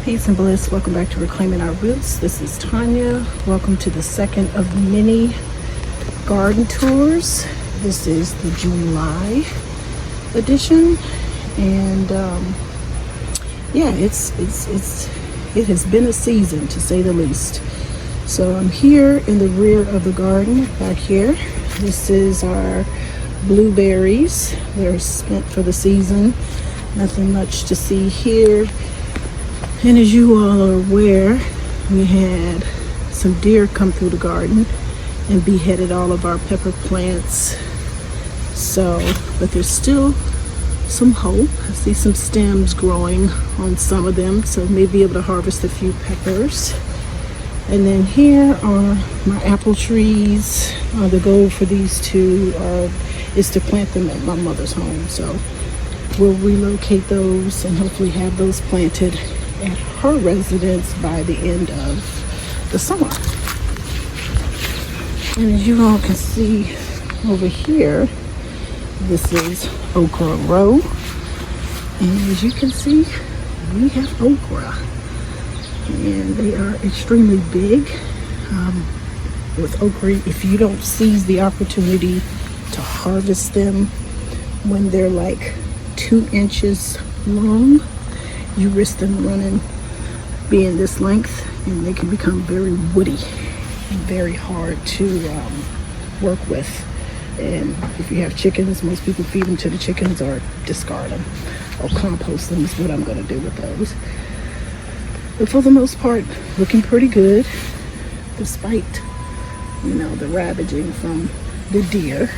Peace and bliss. Welcome back to Reclaiming Our Roots. This is Tanya. Welcome to the second of the mini garden tours. This is the July edition, and yeah, it has been a season, to say the least. So I'm here in the rear of the garden back here. This is our blueberries. They're spent for the season. Nothing much to see here. And as you all are aware, we had some deer come through the garden and beheaded all of our pepper plants. So, but there's still some hope. I see some stems growing on some of them, so may be able to harvest a few peppers. And then here are my apple trees. The goal for these two is to plant them at my mother's home. So we'll relocate those and hopefully have those planted at her residence by the end of the summer. And as you all can see over here, this is okra row. And as you can see, we have okra. And they are extremely big. With okra, if you don't seize the opportunity to harvest them when they're like 2 inches long, you risk them being this length, and they can become very woody and very hard to work with. And if you have chickens, most people feed them to the chickens or discard them or compost them is what I'm going to do with those. But for the most part, looking pretty good, despite, the ravaging from the deer.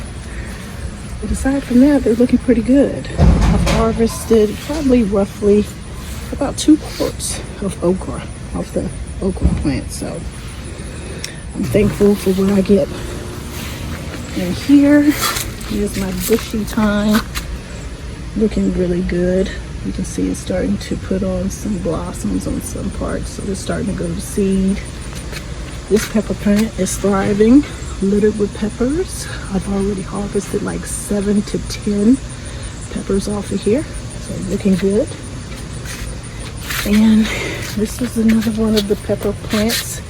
But aside from that, they're looking pretty good. I've harvested probably roughly about 2 quarts of okra off the okra plant, so I'm thankful for what I get. And here's my bushy thyme, looking really good. You can see it's starting to put on some blossoms on some parts, so it's starting to go to seed. This pepper plant is thriving, littered with peppers. I've already harvested like 7 to 10 peppers off of here, so looking good. And this is another one of the pepper plants.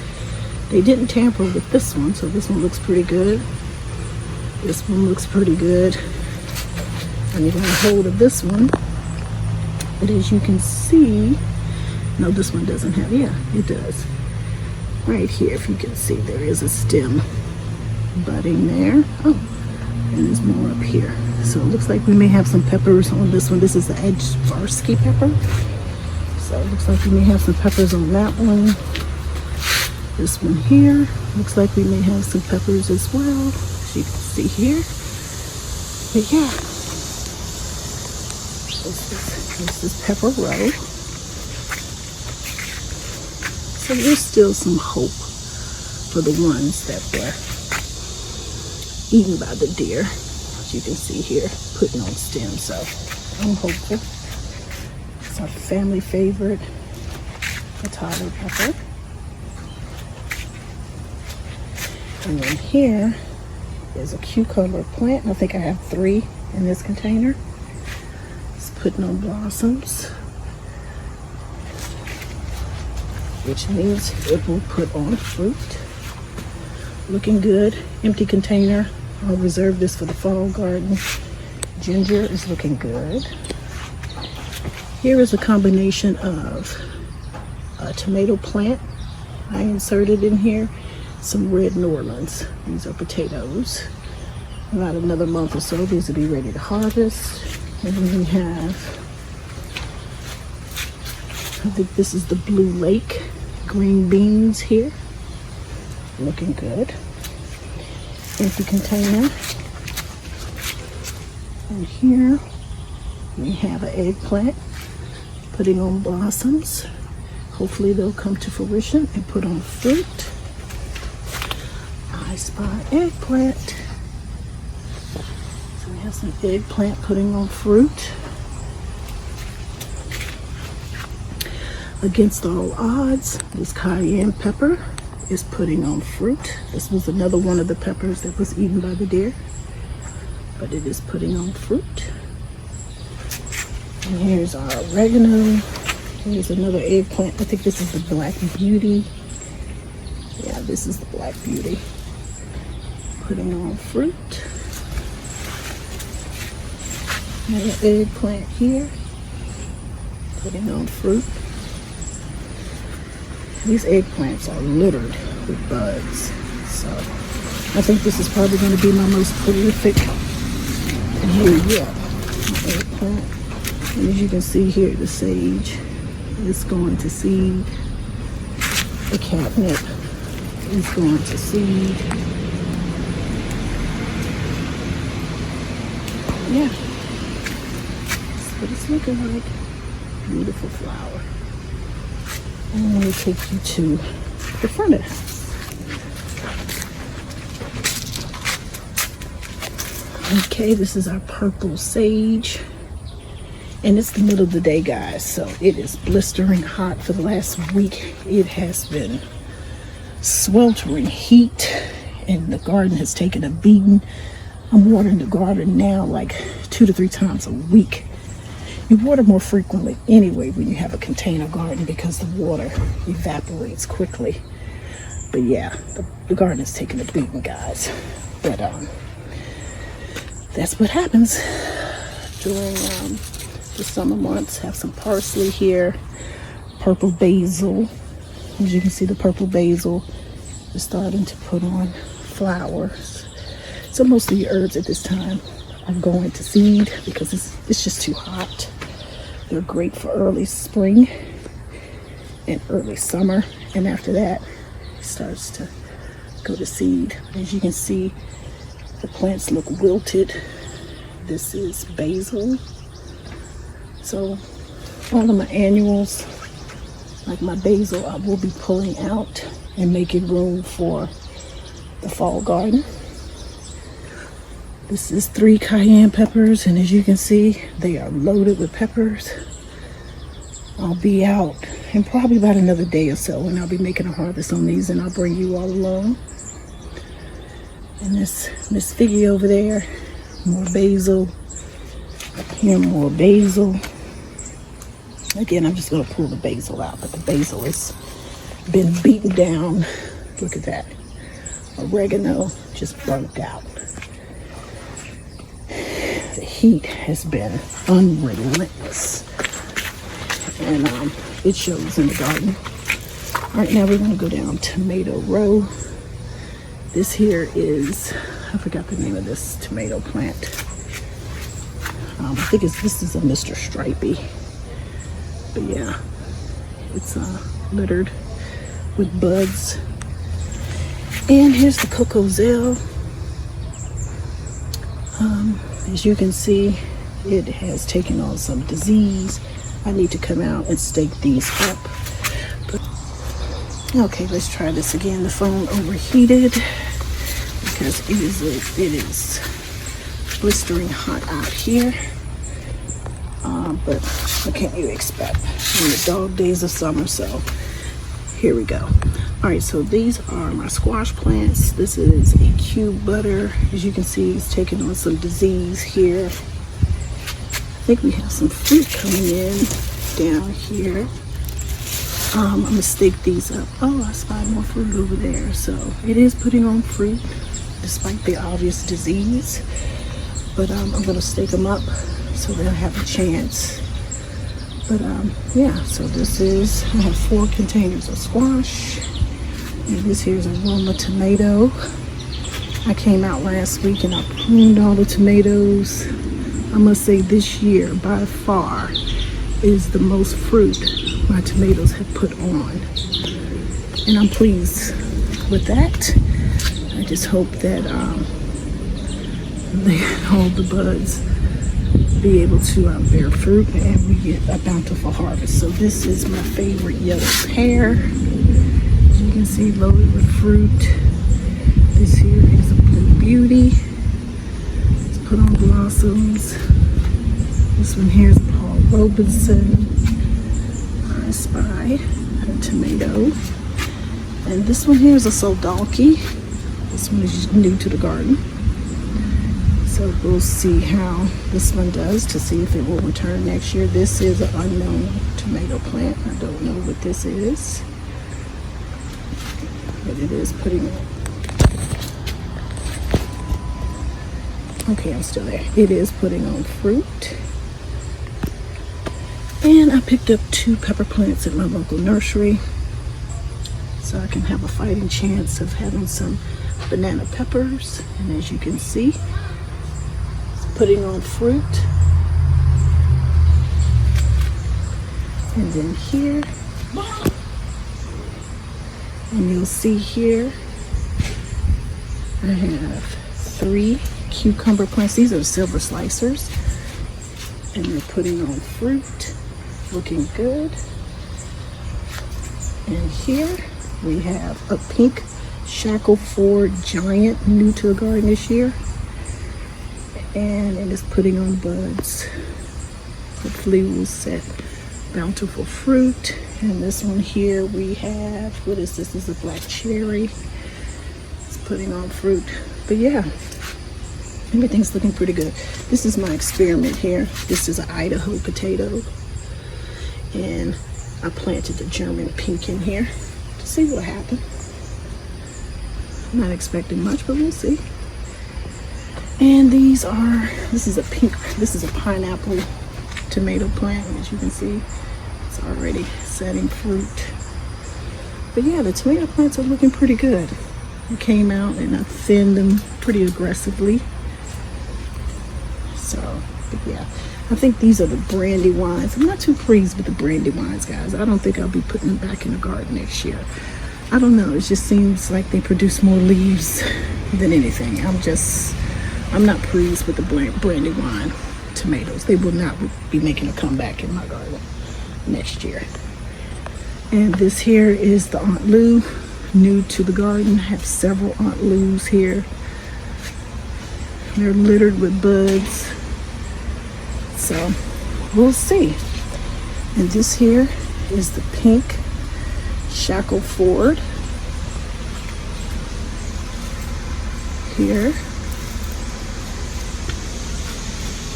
They didn't tamper with this one, so this one looks pretty good. This one looks pretty good. I'm getting a hold of this one. But as you can see, no, this one doesn't have, yeah, it does. Right here, if you can see, there is a stem budding there. Oh, and there's more up here. So it looks like we may have some peppers on this one. This is the Edgevarsky pepper. So it looks like we may have some peppers on that one. This one here looks like we may have some peppers as well, as you can see here. But yeah, this is pepper row. So there's still some hope for the ones that were eaten by the deer, as you can see here, putting on stems. So I'm hopeful. It's our family favorite potato pepper. And then here is a cucumber plant. I think I have 3 in this container. It's putting on blossoms, which means it will put on fruit. Looking good. Empty container. I'll reserve this for the fall garden. Ginger is looking good. Here is a combination of a tomato plant I inserted in here, some red Norlands. These are potatoes. About another month or so, these will be ready to harvest. And then we have, I think this is the Blue Lake green beans here. Looking good. Empty container. And here we have an eggplant putting on blossoms. Hopefully they'll come to fruition and put on fruit. I spot eggplant. So we have some eggplant putting on fruit. Against all odds, this cayenne pepper is putting on fruit. This was another one of the peppers that was eaten by the deer, but it is putting on fruit. And here's our oregano. Here's another eggplant. I think this is the Black Beauty. Yeah, this is the Black Beauty. Putting on fruit. Another eggplant here. Putting on fruit. These eggplants are littered with buds. So I think this is probably going to be my most prolific year yet. My eggplant. And as you can see here, the sage is going to seed. The catnip is going to seed. Yeah, that's what it's looking like. Beautiful flower. And let me take you to the front of the house. Okay, this is our purple sage. And it's the middle of the day, guys, so it is blistering hot. For the last week, it has been sweltering heat, and the garden has taken a beating. I'm watering the garden now like 2 to 3 times a week. You water more frequently anyway when you have a container garden because the water evaporates quickly. But yeah, the garden is taking a beating, guys. But that's what happens during the summer months. Have some parsley here, purple basil. As you can see, the purple basil is starting to put on flowers. So most of the herbs at this time are going to seed because it's just too hot. They're great for early spring and early summer, and after that it starts to go to seed. As you can see, the plants look wilted. This is basil. So all of my annuals, like my basil, I will be pulling out and making room for the fall garden. This is 3 cayenne peppers, and as you can see, they are loaded with peppers. I'll be out in probably about another day or so, and I'll be making a harvest on these, and I'll bring you all along. And this Miss Figgy over there, more basil. Here, more basil. Again, I'm just going to pull the basil out, but the basil has been beaten down. Look at that. Oregano just burnt out. The heat has been unrelentless, and it shows in the garden. All right, now we're going to go down tomato row. This here is, I forgot the name of this tomato plant. I think this is a Mr. Stripey. But yeah, it's littered with buds. And here's the xoxo. As you can see, it has taken on some disease. I need to come out and stake these up. Okay, let's try this again. The phone overheated because it is blistering hot out here. But what can you expect in the dog days of summer? So here we go. All right, so these are my squash plants. This is a cube butter. As you can see, it's taking on some disease here. I think we have some fruit coming in down here. I'm gonna stake these up. Oh, I spotted more fruit over there. So it is putting on fruit despite the obvious disease. But I'm gonna stake them up so they'll have a chance. But yeah, so this is, I have 4 containers of squash. And this here's a Roma tomato. I came out last week and I pruned all the tomatoes. I must say this year, by far, is the most fruit my tomatoes have put on. And I'm pleased with that. I just hope that all the buds be able to bear fruit and we get a bountiful harvest. So this is my favorite yellow pear. You can see loaded with fruit. This here is a Blue Beauty. It's put on blossoms. This one here is Paul Robinson. I spy a tomato. And this one here is a Soldalki. This one is new to the garden. So we'll see how this one does to see if it will return next year. This is an unknown tomato plant. I don't know what this is, but it is putting on. Okay, I'm still there. It is putting on fruit. And I picked up 2 pepper plants at my local nursery, so I can have a fighting chance of having some banana peppers. And as you can see, putting on fruit. And then here, and you'll see here I have 3 cucumber plants. These are silver slicers, and they're putting on fruit, looking good. And here we have a pink Shackleford giant, new to the garden this year, and it is putting on buds. Hopefully we'll set bountiful fruit. And this one here we have, what is this? This is a black cherry. It's putting on fruit. But yeah, everything's looking pretty good. This is my experiment here. This is an Idaho potato, and I planted the German pink in here to see what happened. I'm not expecting much, but we'll see. And this is a pineapple tomato plant. As you can see, it's already setting fruit. But yeah, the tomato plants are looking pretty good. I came out and I thinned them pretty aggressively. So, but yeah, I think these are the brandywines. I'm not too pleased with the brandywines, guys. I don't think I'll be putting them back in the garden next year. I don't know, it just seems like they produce more leaves than anything. I'm not pleased with the brandywine tomatoes. They will not be making a comeback in my garden next year. And this here is the Aunt Lou, new to the garden. I have several Aunt Lou's here. They're littered with buds. So we'll see. And this here is the pink Shackleford. Here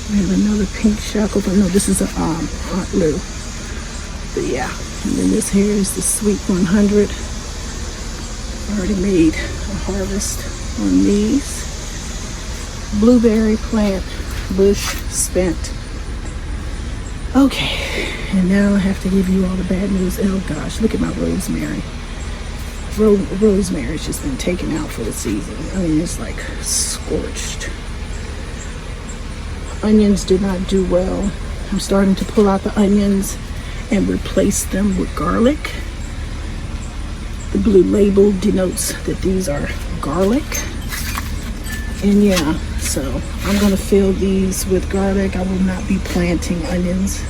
we have another pink Shackleford. No, this is a Aunt Lou. But yeah, and then this here is the Sweet 100. Already made a harvest on these. Blueberry plant, bush spent. Okay, and now I have to give you all the bad news. Oh gosh, look at my rosemary. Rosemary's just been taken out for the season. I mean, it's like scorched. Onions did not do well. I'm starting to pull out the onions and replace them with garlic. The blue label denotes that these are garlic. And yeah, so I'm gonna fill these with garlic. I will not be planting onions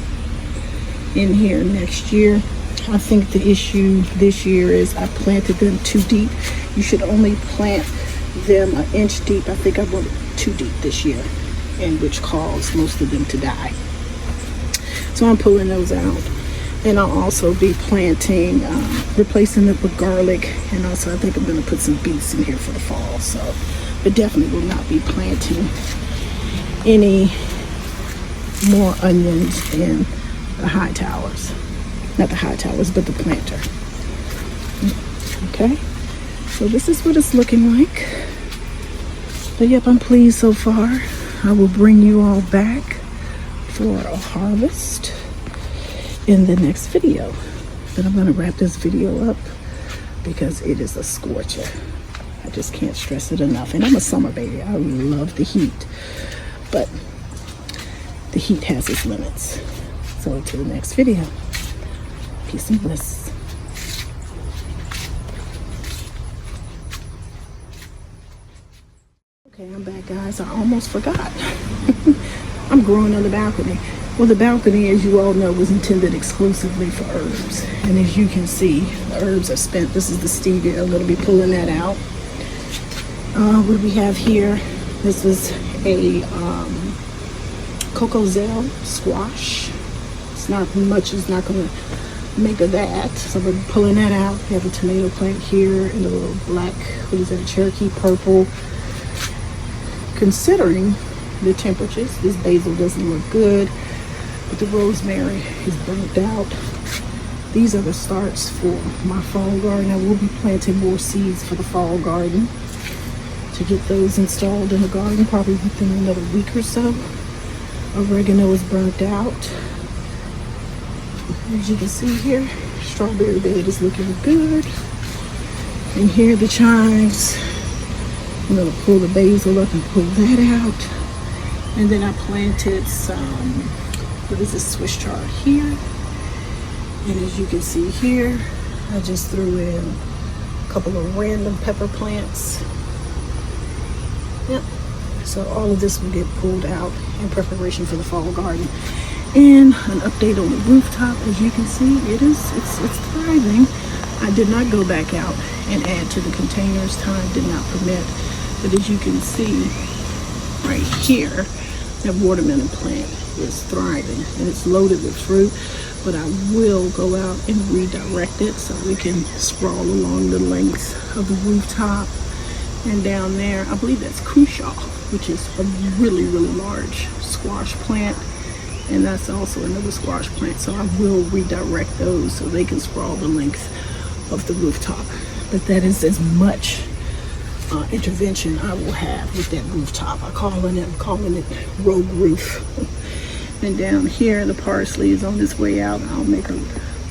in here next year. I think the issue this year is I planted them too deep. You should only plant them an inch deep. I think I went too deep this year, and which caused most of them to die. So I'm pulling those out. And I'll also be planting, replacing it with garlic, and also I think I'm gonna put some beets in here for the fall. So, but definitely will not be planting any more onions in the high towers. Not the high towers, but the planter. Okay, so this is what it's looking like. But yep, I'm pleased so far. I will bring you all back for a harvest in the next video. But I'm gonna wrap this video up because it is a scorcher. I just can't stress it enough. And I'm a summer baby. I love the heat, but the heat has its limits. So until the next video, peace and bliss. Okay, I'm back, guys. I almost forgot. I'm growing on the balcony. Well, the balcony, as you all know, was intended exclusively for herbs. And as you can see, the herbs are spent. This is the stevia. I'm going to be pulling that out. What do we have here? This is a xoxo squash. It's not much. It's not going to make of that. So we're pulling that out. We have a tomato plant here and a little black, what is that, Cherokee purple. Considering the temperatures. This basil doesn't look good, but the rosemary is burnt out. These are the starts for my fall garden. I will be planting more seeds for the fall garden to get those installed in the garden probably within another week or so. Oregano is burnt out. As you can see here, strawberry bed is looking good. And here are the chives. I'm going to pull the basil up and pull that out. And then I planted some, what is this, Swiss chard here. And as you can see here, I just threw in a couple of random pepper plants. Yep. So all of this will get pulled out in preparation for the fall garden. And an update on the rooftop. As you can see, it's thriving. I did not go back out and add to the containers. Time did not permit. But as you can see right here, that watermelon plant is thriving and it's loaded with fruit. But I will go out and redirect it so we can sprawl along the length of the rooftop. And down there, I believe that's xoxo, which is a really, really large squash plant. And that's also another squash plant. So I will redirect those so they can sprawl the length of the rooftop. But that is as much intervention I will have with that rooftop. I'm calling it rogue roof. And down here, the parsley is on its way out. I'll make a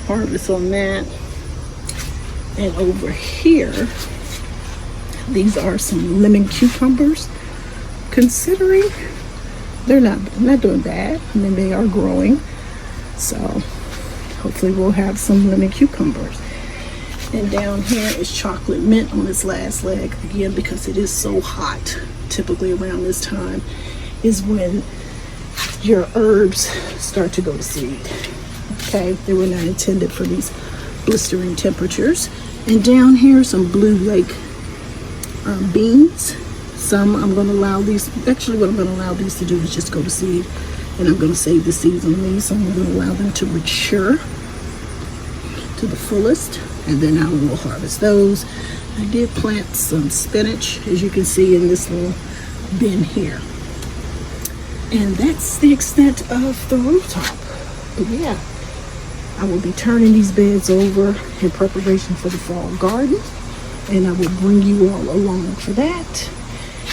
harvest on that. And over here, these are some lemon cucumbers. Considering they're not doing bad. I mean, they are growing. So hopefully we'll have some lemon cucumbers. And down here is chocolate mint on its last leg. Again, because it is so hot, typically around this time is when your herbs start to go to seed. Okay, they were not intended for these blistering temperatures. And down here, some blue lake beans. Some I'm going to allow these, actually what I'm going to allow these to do is just go to seed. And I'm going to save the seeds on these. So I'm going to allow them to mature to the fullest. And then I will harvest those. I did plant some spinach, as you can see in this little bin here. And that's the extent of the rooftop. But yeah, I will be turning these beds over in preparation for the fall garden. And I will bring you all along for that.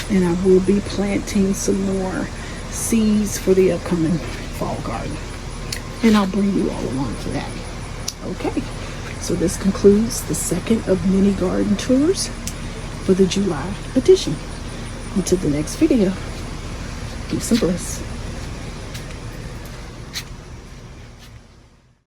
And I will be planting some more seeds for the upcoming fall garden. And I'll bring you all along for that. Okay, so this concludes the second of mini garden tours for the July edition. Until the next video, peace and bliss.